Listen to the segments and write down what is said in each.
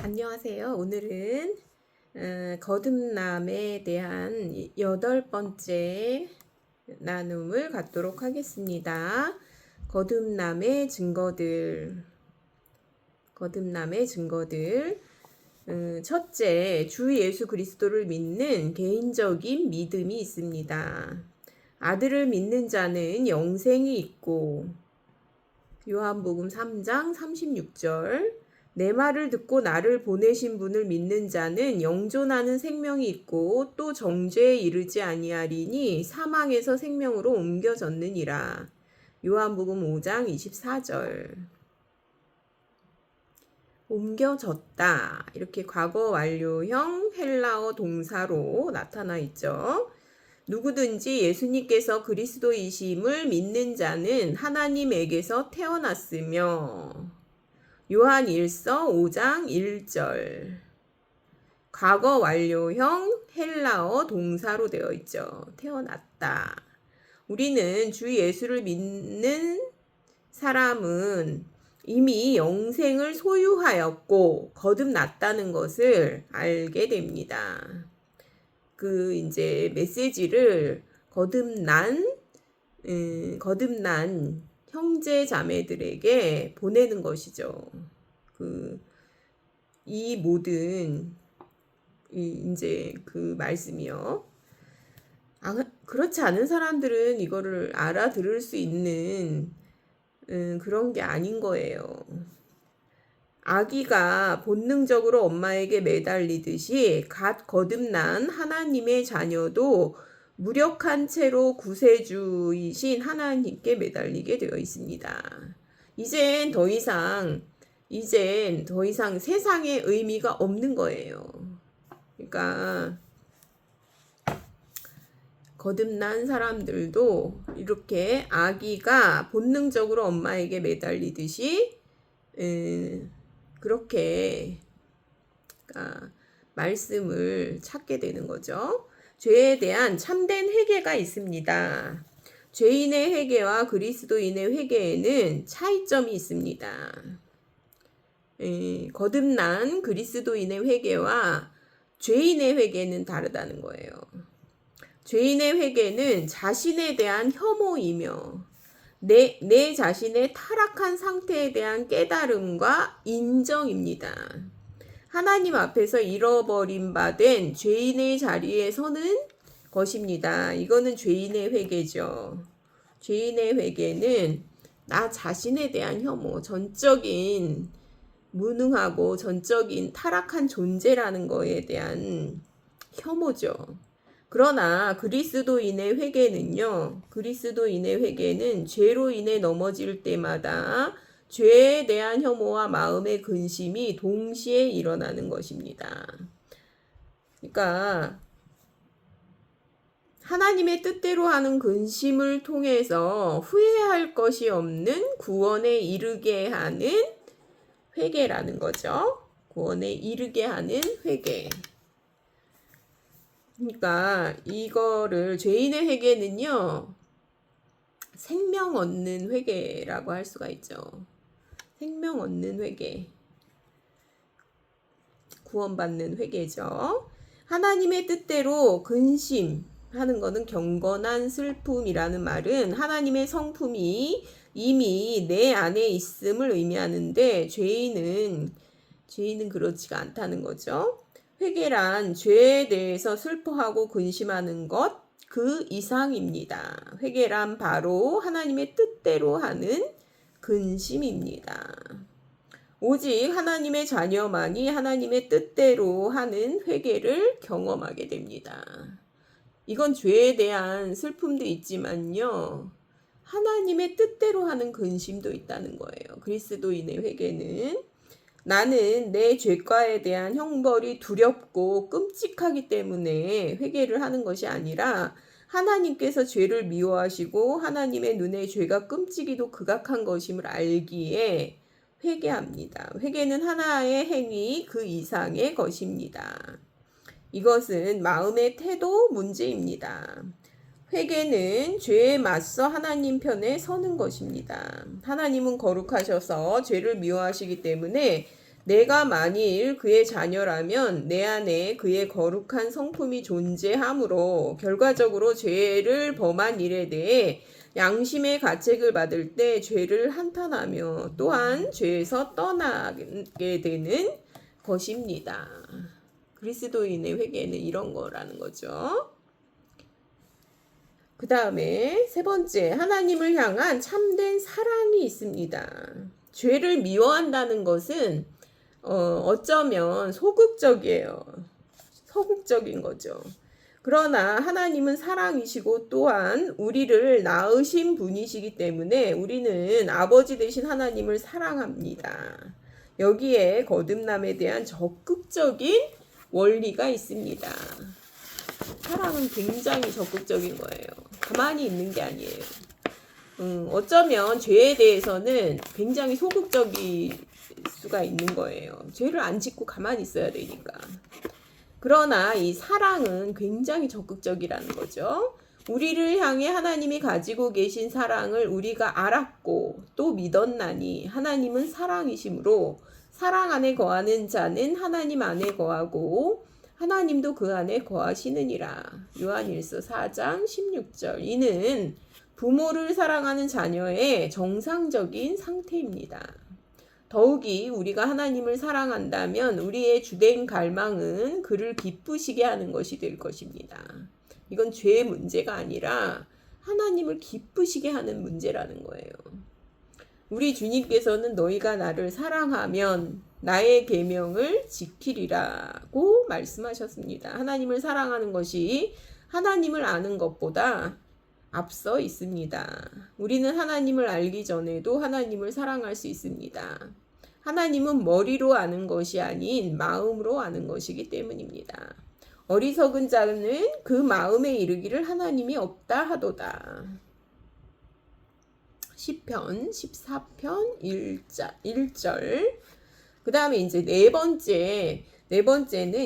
안녕하세요. 오늘은 거듭남에 대한 8번째 나눔을 갖도록 하겠습니다. 거듭남의 증거들. 첫째, 주 예수 그리스도를 믿는 개인적인 믿음이 있습니다. 아들을 믿는 자는 영생이 있고, 요한복음 3장 36절, 내 말을 듣고 나를 보내신 분을 믿는 자는 영존하는 생명이 있고 또 정죄에 이르지 아니하리니 사망에서 생명으로 옮겨졌느니라. 요한복음 5장 24절. 옮겨졌다. 이렇게 과거 완료형 헬라어 동사로 나타나 있죠. 누구든지 예수님께서 그리스도이심을 믿는 자는 하나님에게서 태어났으며, 요한 1서 5장 1절. 과거 완료형 헬라어 동사로 되어 있죠. 태어났다. 우리는 주 예수를 믿는 사람은 이미 영생을 소유하였고 거듭났다는 것을 알게 됩니다. 이제 메시지를 거듭난 형제 자매들에게 보내는 것이죠. 이 모든 이제 그 말씀이요. 그렇지 않은 사람들은 이거를 알아들을 수 있는 그런 게 아닌 거예요. 아기가 본능적으로 엄마에게 매달리듯이 갓 거듭난 하나님의 자녀도 무력한 채로 구세주이신 하나님께 매달리게 되어 있습니다. 이젠 더 이상 세상에 의미가 없는 거예요. 그러니까 거듭난 사람들도 이렇게 아기가 본능적으로 엄마에게 매달리듯이 그렇게 말씀을 찾게 되는 거죠. 죄에 대한 참된 회개가 있습니다. 죄인의 회개와 그리스도인의 회개에는 차이점이 있습니다. 거듭난 그리스도인의 회개와 죄인의 회개는 다르다는 거예요. 죄인의 회개는 자신에 대한 혐오이며 내 자신의 타락한 상태에 대한 깨달음과 인정입니다. 하나님 앞에서 잃어버린 바 된 죄인의 자리에 서는 것입니다. 이거는 죄인의 회개죠. 죄인의 회개는 나 자신에 대한 혐오, 전적인 무능하고 전적인 타락한 존재라는 거에 대한 혐오죠. 그러나 그리스도인의 회개는 죄로 인해 넘어질 때마다 죄에 대한 혐오와 마음의 근심이 동시에 일어나는 것입니다. 그러니까 하나님의 뜻대로 하는 근심을 통해서 후회할 것이 없는 구원에 이르게 하는 회개라는 거죠. 구원에 이르게 하는 회개. 그러니까 이거를 죄인의 회개는요, 생명 얻는 회개라고 할 수가 있죠. 생명 얻는 회개. 구원받는 회개죠. 하나님의 뜻대로 근심하는 것은 경건한 슬픔이라는 말은 하나님의 성품이 이미 내 안에 있음을 의미하는데 죄인은 그렇지가 않다는 거죠. 회개란 죄에 대해서 슬퍼하고 근심하는 것 그 이상입니다. 회개란 바로 하나님의 뜻대로 하는 근심입니다. 오직 하나님의 자녀만이 하나님의 뜻대로 하는 회개를 경험하게 됩니다. 이건 죄에 대한 슬픔도 있지만요, 하나님의 뜻대로 하는 근심도 있다는 거예요. 그리스도인의 회개는 나는 내 죄과에 대한 형벌이 두렵고 끔찍하기 때문에 회개를 하는 것이 아니라 하나님께서 죄를 미워하시고 하나님의 눈에 죄가 끔찍이도 극악한 것임을 알기에 회개합니다. 회개는 하나의 행위 그 이상의 것입니다. 이것은 마음의 태도 문제입니다. 회개는 죄에 맞서 하나님 편에 서는 것입니다. 하나님은 거룩하셔서 죄를 미워하시기 때문에 내가 만일 그의 자녀라면 내 안에 그의 거룩한 성품이 존재하므로 결과적으로 죄를 범한 일에 대해 양심의 가책을 받을 때 죄를 한탄하며 또한 죄에서 떠나게 되는 것입니다. 그리스도인의 회개는 이런 거라는 거죠. 그 다음에 세 번째, 하나님을 향한 참된 사랑이 있습니다. 죄를 미워한다는 것은 어쩌면 소극적이에요. 소극적인 거죠. 그러나 하나님은 사랑이시고 또한 우리를 낳으신 분이시기 때문에 우리는 아버지 되신 하나님을 사랑합니다. 여기에 거듭남에 대한 적극적인 원리가 있습니다. 사랑은 굉장히 적극적인 거예요. 가만히 있는 게 아니에요. 어쩌면 죄에 대해서는 굉장히 소극적일 수가 있는 거예요. 죄를 안 짓고 가만히 있어야 되니까. 그러나 이 사랑은 굉장히 적극적이라는 거죠. 우리를 향해 하나님이 가지고 계신 사랑을 우리가 알았고 또 믿었나니 하나님은 사랑이시므로 사랑 안에 거하는 자는 하나님 안에 거하고 하나님도 그 안에 거하시느니라. 요한일서 4장 16절. 이는 부모를 사랑하는 자녀의 정상적인 상태입니다. 더욱이 우리가 하나님을 사랑한다면 우리의 주된 갈망은 그를 기쁘시게 하는 것이 될 것입니다. 이건 죄의 문제가 아니라 하나님을 기쁘시게 하는 문제라는 거예요. 우리 주님께서는 너희가 나를 사랑하면 나의 계명을 지키리라고 말씀하셨습니다. 하나님을 사랑하는 것이 하나님을 아는 것보다 앞서 있습니다. 우리는 하나님을 알기 전에도 하나님을 사랑할 수 있습니다. 하나님은 머리로 아는 것이 아닌 마음으로 아는 것이기 때문입니다. 어리석은 자는 그 마음에 이르기를 하나님이 없다 하도다. 시편 14편 1절. 그 다음에 이제 네 번째는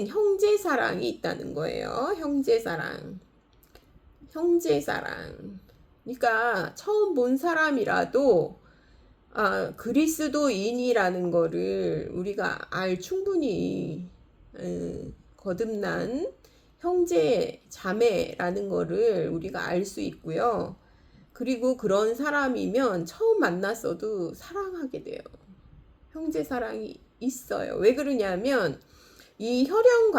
형제 사랑이 있다는 거예요. 형제 사랑. 그러니까 처음 본 사람이라도 그리스도인이라는 거를 우리가 충분히 거듭난 형제 자매라는 거를 우리가 알 수 있고요. 그리고 그런 사람이면 처음 만났어도 사랑하게 돼요. 형제 사랑이 있어요. 왜 그러냐면 이 혈연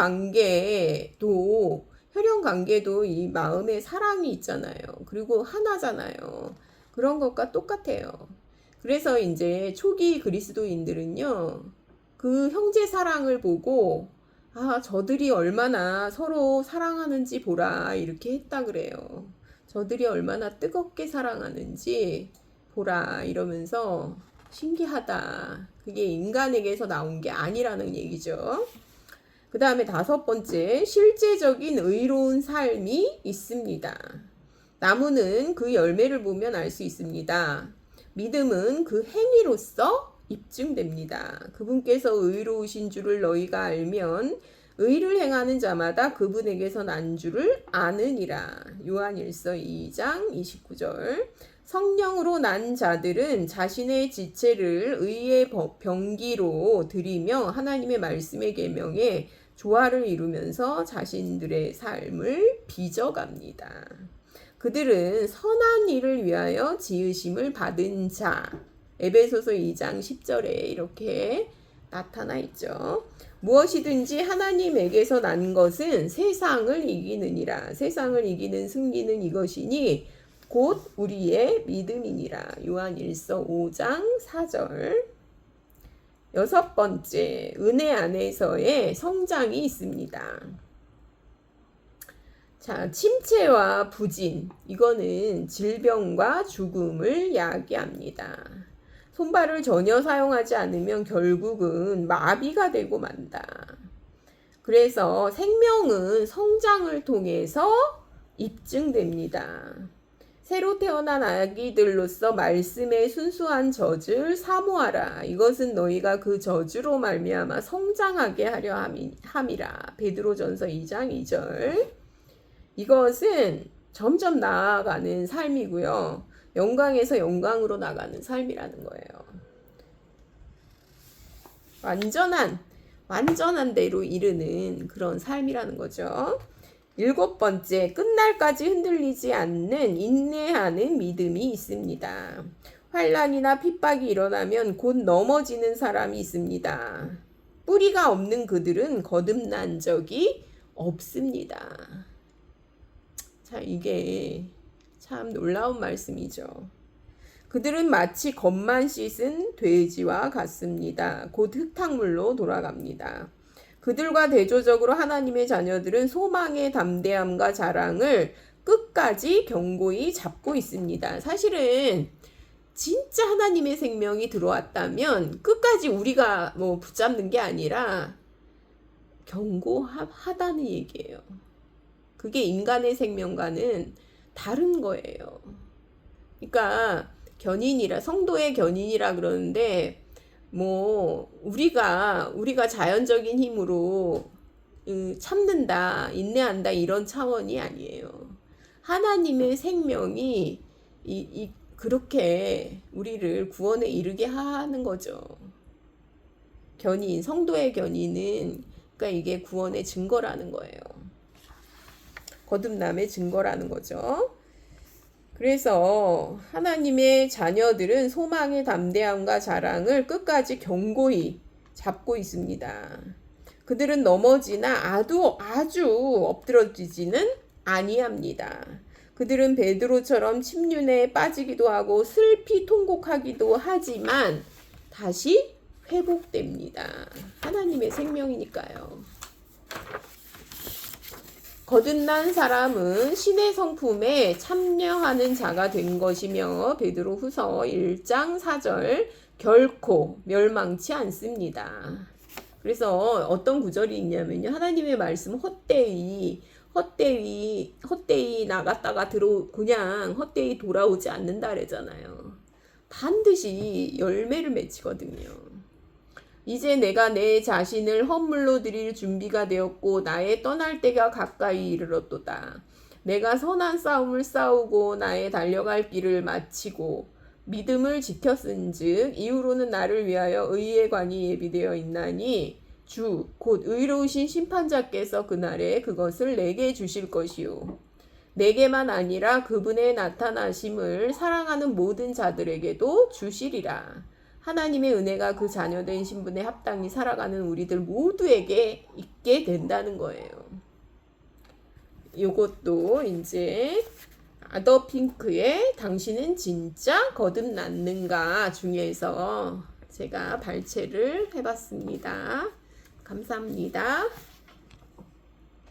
관계도 이 마음에 사랑이 있잖아요. 그리고 하나잖아요. 그런 것과 똑같아요. 그래서 이제 초기 그리스도인들은요, 그 형제 사랑을 보고 저들이 얼마나 서로 사랑하는지 보라 이렇게 했다 그래요. 저들이 얼마나 뜨겁게 사랑하는지 보라 이러면서 신기하다. 그게 인간에게서 나온 게 아니라는 얘기죠. 그 다음에 5번째, 실제적인 의로운 삶이 있습니다. 나무는 그 열매를 보면 알 수 있습니다. 믿음은 그 행위로서 입증됩니다. 그분께서 의로우신 줄을 너희가 알면 의를 행하는 자마다 그분에게서 난 줄을 아느니라. 요한일서 2장 29절. 성령으로 난 자들은 자신의 지체를 의의 병기로 드리며 하나님의 말씀의 계명에 조화를 이루면서 자신들의 삶을 빚어갑니다. 그들은 선한 일을 위하여 지으심을 받은 자. 에베소서 2장 10절에 이렇게 나타나 있죠. 무엇이든지 하나님에게서 난 것은 세상을 이기느니라. 세상을 이기는 승리는 이것이니 곧 우리의 믿음이니라. 요한일서 5장 4절. 6번째, 은혜 안에서의 성장이 있습니다. 자, 침체와 부진, 이거는 질병과 죽음을 야기합니다. 손발을 전혀 사용하지 않으면 결국은 마비가 되고 만다. 그래서 생명은 성장을 통해서 입증됩니다. 새로 태어난 아기들로서 말씀의 순수한 젖을 사모하라. 이것은 너희가 그 젖으로 말미암아 성장하게 하려 함이라. 베드로전서 2장 2절. 이것은 점점 나아가는 삶이고요. 영광에서 영광으로 나가는 삶이라는 거예요. 완전한 대로 이르는 그런 삶이라는 거죠. 7번째, 끝날까지 흔들리지 않는 인내하는 믿음이 있습니다. 환난이나 핍박이 일어나면 곧 넘어지는 사람이 있습니다. 뿌리가 없는 그들은 거듭난 적이 없습니다. 자, 이게 참 놀라운 말씀이죠. 그들은 마치 겉만 씻은 돼지와 같습니다. 곧 흙탕물로 돌아갑니다. 그들과 대조적으로 하나님의 자녀들은 소망의 담대함과 자랑을 끝까지 견고히 잡고 있습니다. 사실은 진짜 하나님의 생명이 들어왔다면 끝까지 우리가 뭐 붙잡는 게 아니라 견고하다는 얘기예요. 그게 인간의 생명과는 다른 거예요. 그러니까 성도의 견인이라 그러는데 뭐 우리가 자연적인 힘으로 참는다, 인내한다 이런 차원이 아니에요. 하나님의 생명이 그렇게 우리를 구원에 이르게 하는 거죠. 성도의 견인은 그러니까 이게 구원의 증거라는 거예요. 거듭남의 증거라는 거죠. 그래서 하나님의 자녀들은 소망의 담대함과 자랑을 끝까지 견고히 잡고 있습니다. 그들은 넘어지나 아주 엎드러지지는 아니합니다. 그들은 베드로처럼 침륜에 빠지기도 하고 슬피 통곡하기도 하지만 다시 회복됩니다. 하나님의 생명이니까요. 거듭난 사람은 신의 성품에 참여하는 자가 된 것이며 베드로후서 1장 4절 결코 멸망치 않습니다. 그래서 어떤 구절이 있냐면요. 하나님의 말씀 헛되이 나갔다가 그냥 헛되이 돌아오지 않는다 그러잖아요. 반드시 열매를 맺히거든요. 이제 내가 내 자신을 헌물로 드릴 준비가 되었고 나의 떠날 때가 가까이 이르렀도다. 내가 선한 싸움을 싸우고 나의 달려갈 길을 마치고 믿음을 지켰은즉 이후로는 나를 위하여 의의 관이 예비되어 있나니 주 곧 의로우신 심판자께서 그날에 그것을 내게 주실 것이요 내게만 아니라 그분의 나타나심을 사랑하는 모든 자들에게도 주시리라. 하나님의 은혜가 그 자녀된 신분에 합당히 살아가는 우리들 모두에게 있게 된다는 거예요. 이것도 이제 아더핑크의 당신은 진짜 거듭났는가 중에서 제가 발췌를 해봤습니다. 감사합니다.